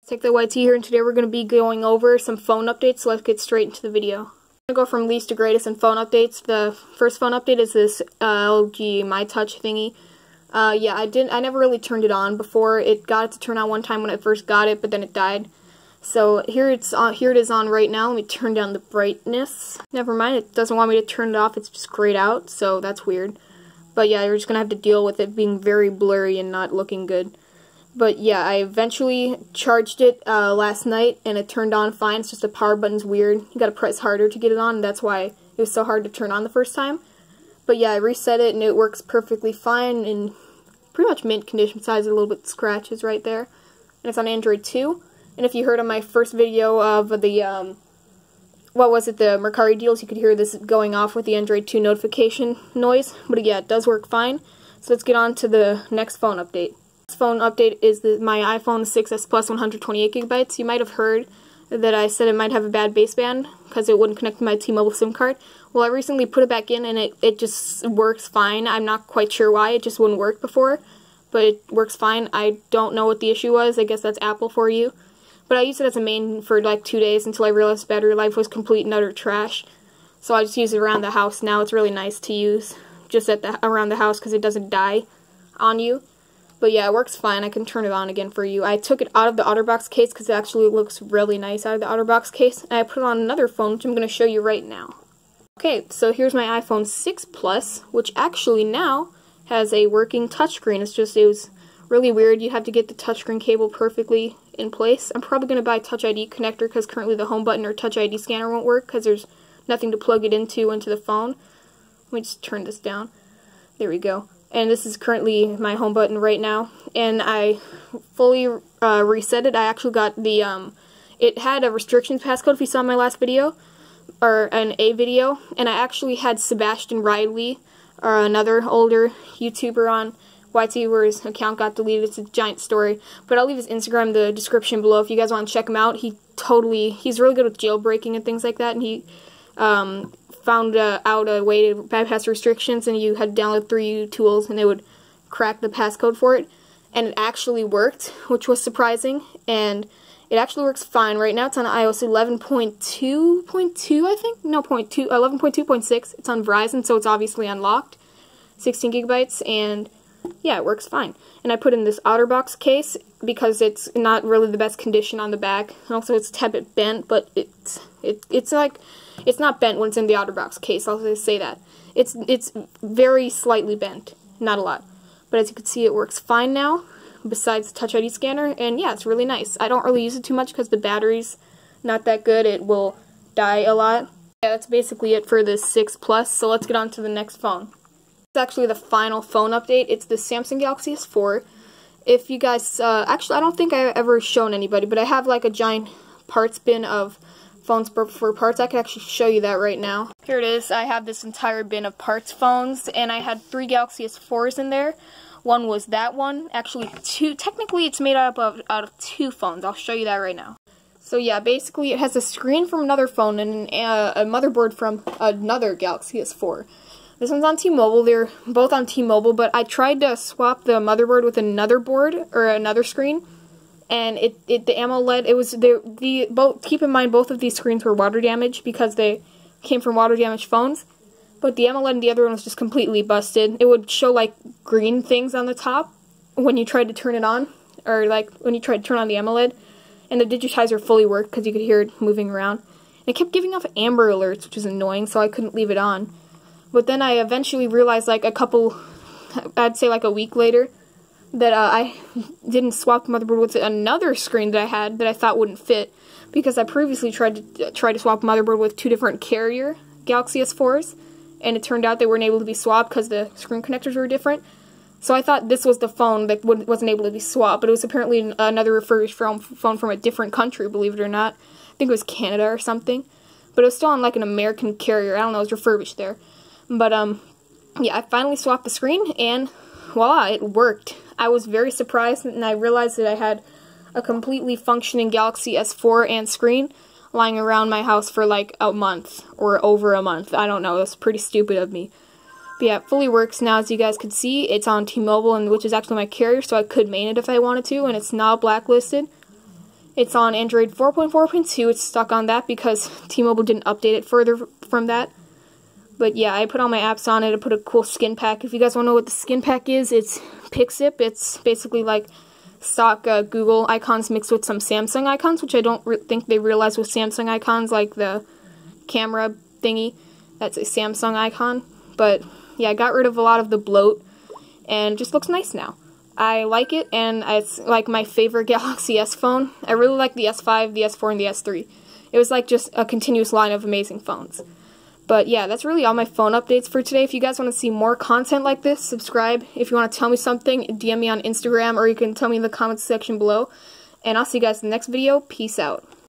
TechTheYT here, and today we're going to be going over some phone updates, so let's get straight into the video. I'm going to go from least to greatest in phone updates. The first phone update is this LG MyTouch thingy. Yeah, I never really turned it on before. It got it to turn on one time when I first got it, but then it died. So here it is on right now. Let me turn down the brightness. Never mind, it doesn't want me to turn it off. It's just grayed out, so that's weird. But yeah, you're just going to have to deal with it being very blurry and not looking good. But yeah, I eventually charged it last night, and it turned on fine. It's just the power button's weird. You gotta press harder to get it on, and that's why it was so hard to turn on the first time. But yeah, I reset it, and it works perfectly fine, in pretty much mint condition, besides a little bit scratches right there. And it's on Android 2. And if you heard on my first video of the, the Mercari deals, you could hear this going off with the Android 2 notification noise. But yeah, it does work fine. So let's get on to the next phone update. This phone update is my iPhone 6s Plus 128GB. You might have heard that I said it might have a bad baseband because it wouldn't connect to my T-Mobile SIM card. Well, I recently put it back in and it just works fine. I'm not quite sure why. It just wouldn't work before, but it works fine. I don't know what the issue was. I guess that's Apple for you. But I used it as a main for like 2 days until I realized battery life was complete and utter trash. So I just use it around the house now. It's really nice to use just around the house because it doesn't die on you. But yeah, it works fine. I can turn it on again for you. I took it out of the OtterBox case because it actually looks really nice out of the OtterBox case. And I put it on another phone, which I'm going to show you right now. Okay, so here's my iPhone 6 Plus, which actually now has a working touchscreen. It was really weird. You have to get the touchscreen cable perfectly in place. I'm probably going to buy a Touch ID connector because currently the home button or Touch ID scanner won't work because there's nothing to plug it into the phone. Let me just turn this down. There we go. And this is currently my home button right now, and I fully reset it. I actually got the, it had a restrictions passcode if you saw my last video, or a video, and I actually had Sebastian Riley, or another older YouTuber on YT where his account got deleted. It's a giant story, but I'll leave his Instagram in the description below if you guys want to check him out. He's really good with jailbreaking and things like that, and he, found out a way to bypass restrictions, and you had to download 3 tools and they would crack the passcode for it, and it actually worked, which was surprising, and it actually works fine. Right now it's on iOS 11.2.2, I think? No, 11.2.6. It's on Verizon, so it's obviously unlocked. 16 gigabytes, and yeah, it works fine. And I put in this OtterBox case because it's not really the best condition on the back, and also it's a bit bent, but it's not bent when it's in the OtterBox case, I'll just say that. It's very slightly bent, not a lot. But as you can see, it works fine now, besides the Touch ID scanner, and yeah, it's really nice. I don't really use it too much because the battery's not that good. It will die a lot. Yeah, that's basically it for the 6 Plus, so let's get on to the next phone. It's actually the final phone update. It's the Samsung Galaxy S4. If you guys, actually, I don't think I've ever shown anybody, but I have like a giant parts bin of phones for parts. I can actually show you that right now. Here it is. I have this entire bin of parts phones, and I had 3 Galaxy S4s in there. One was that one. Actually, 2. Technically, it's made out of 2 phones. I'll show you that right now. So yeah, basically, it has a screen from another phone and a motherboard from another Galaxy S4. This one's on T-Mobile. They're both on T-Mobile, but I tried to swap the motherboard with another board or another screen, and the AMOLED, keep in mind both of these screens were water damaged because they came from water damaged phones, but the AMOLED and the other one was just completely busted. It would show like green things on the top when you tried to turn it on, or like when you tried to turn on the AMOLED, and the digitizer fully worked because you could hear it moving around. And it kept giving off Amber Alerts, which is annoying, so I couldn't leave it on. But then I eventually realized, like I'd say like a week later, that I didn't swap the motherboard with another screen that I had that I thought wouldn't fit, because I previously tried to swap a motherboard with 2 different carrier Galaxy S4s, and it turned out they weren't able to be swapped because the screen connectors were different. So I thought this was the phone that wasn't able to be swapped, but it was apparently another refurbished phone from a different country, believe it or not. I think it was Canada or something. But it was still on like an American carrier. I don't know, it was refurbished there. But yeah, I finally swapped the screen, and voila, it worked. I was very surprised, and I realized that I had a completely functioning Galaxy S4 and screen lying around my house for like a month, or over a month. I don't know, that's pretty stupid of me. But yeah, it fully works now. As you guys can see, it's on T-Mobile, which is actually my carrier, so I could main it if I wanted to, and it's not blacklisted. It's on Android 4.4.2. It's stuck on that because T-Mobile didn't update it further from that. But yeah, I put all my apps on it. I put a cool skin pack. If you guys want to know what the skin pack is, it's Pixip. It's basically like stock Google icons mixed with some Samsung icons, which I don't think they realize with Samsung icons, like the camera thingy. That's a Samsung icon. But yeah, I got rid of a lot of the bloat, and it just looks nice now. I like it, and it's like my favorite Galaxy S phone. I really like the S5, the S4, and the S3. It was like just a continuous line of amazing phones. But yeah, that's really all my phone updates for today. If you guys want to see more content like this, subscribe. If you want to tell me something, DM me on Instagram, or you can tell me in the comments section below. And I'll see you guys in the next video. Peace out.